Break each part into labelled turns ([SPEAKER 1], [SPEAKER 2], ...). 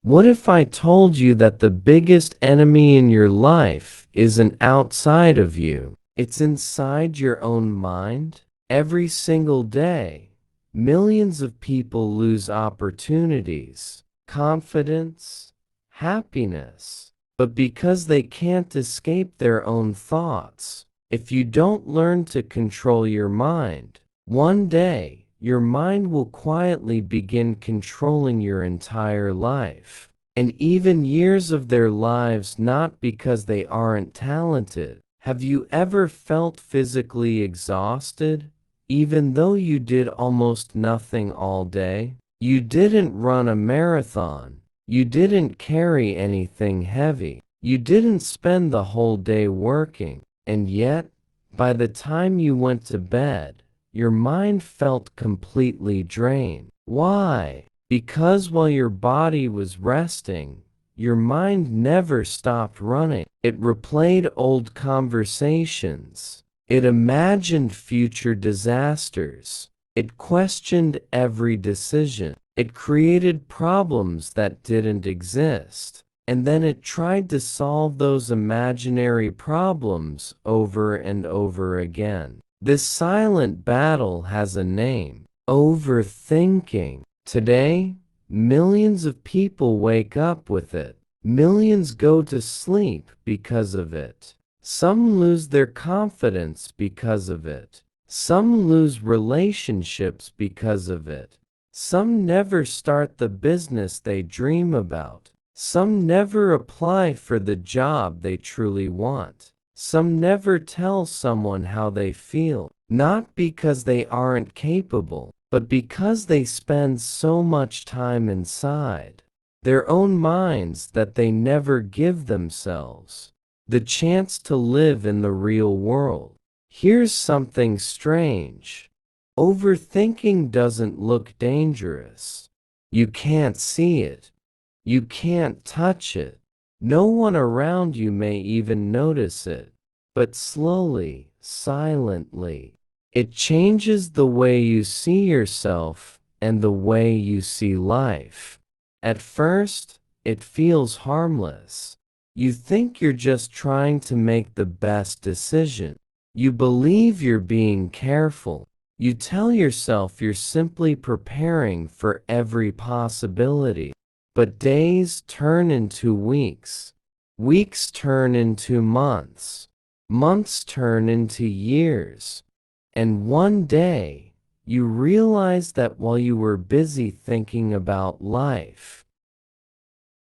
[SPEAKER 1] What if I told you that the biggest enemy in your life isn't outside of you? It's inside your own mind? Every single day, millions of people lose opportunities, confidence, happiness, but because they can't escape their own thoughts. If you don't learn to control your mind, one day, your mind will quietly begin controlling your entire life, and even years of their lives, not because they aren't talented. Have you ever felt physically exhausted, even though you did almost nothing all day? You didn't run a marathon. You didn't carry anything heavy. You didn't spend the whole day working. And yet, by the time you went to bed, your mind felt completely drained. Why? Because while your body was resting, your mind never stopped running. It replayed old conversations. It imagined future disasters. It questioned every decision. It created problems that didn't exist. And then it tried to solve those imaginary problems over and over again. This silent battle has a name: overthinking. Today, millions of people wake up with it. Millions go to sleep because of it. Some lose their confidence because of it. Some lose relationships because of it. Some never start the business they dream about. Some never apply for the job they truly want. Some never tell someone how they feel, not because they aren't capable, but because they spend so much time inside their own minds that they never give themselves the chance to live in the real world. Here's something strange. Overthinking doesn't look dangerous. You can't see it. You can't touch it. No one around you may even notice it. But slowly, silently, it changes the way you see yourself and the way you see life. At first, it feels harmless. You think you're just trying to make the best decision. You believe you're being careful. You tell yourself you're simply preparing for every possibility. But days turn into weeks. Weeks turn into months. Months turn into years. And one day, you realize that while you were busy thinking about life,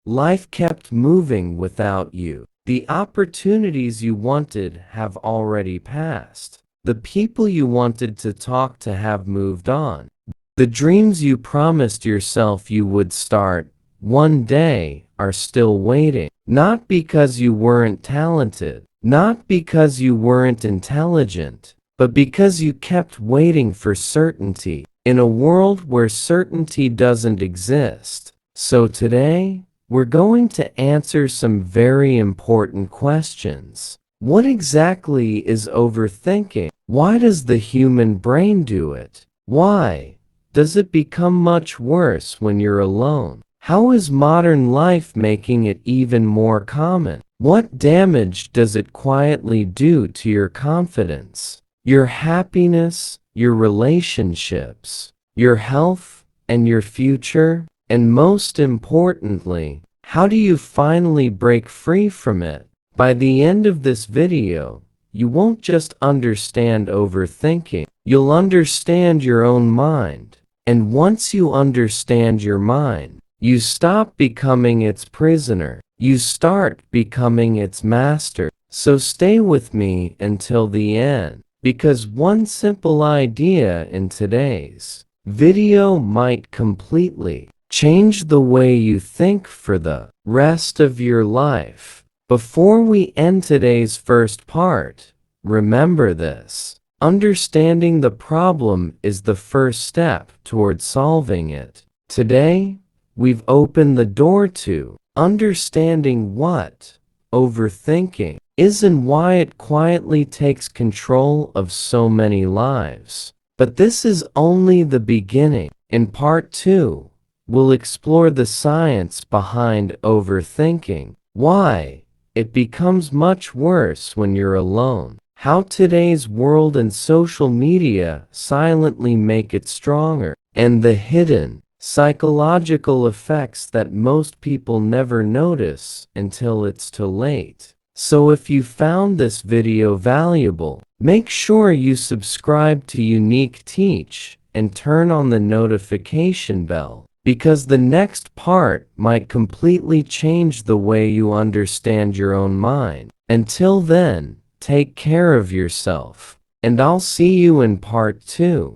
[SPEAKER 1] life kept moving without you. The opportunities you wanted have already passed. The people you wanted to talk to have moved on. The dreams you promised yourself you would start one day are still waiting. Not because you weren't talented, not because you weren't intelligent, but because you kept waiting for certainty in a world where certainty doesn't exist. So today, we're going to answer some very important questions. What exactly is overthinking? Why does the human brain do it? Why does it become much worse when you're alone? How is modern life making it even more common? What damage does it quietly do to your confidence, your happiness, your relationships, your health, and your future? And most importantly, how do you finally break free from it? By the end of this video, you won't just understand overthinking, you'll understand your own mind. And once you understand your mind, you stop becoming its prisoner. You start becoming its master. So stay with me until the end, because one simple idea in today's video might completely change the way you think for the rest of your life. Before we end today's first part, remember this: understanding the problem is the first step toward solving it. Today, we've opened the door to understanding what overthinking is and why it quietly takes control of so many lives. But this is only the beginning. In part 2, we'll explore the science behind overthinking, why it becomes much worse when you're alone, how today's world and social media silently make it stronger, and the hidden psychological effects that most people never notice until it's too late. So if you found this video valuable, make sure you subscribe to Unique Teach and turn on the notification bell, because the next part might completely change the way you understand your own mind. Until then, take care of yourself, and I'll see you in part 2.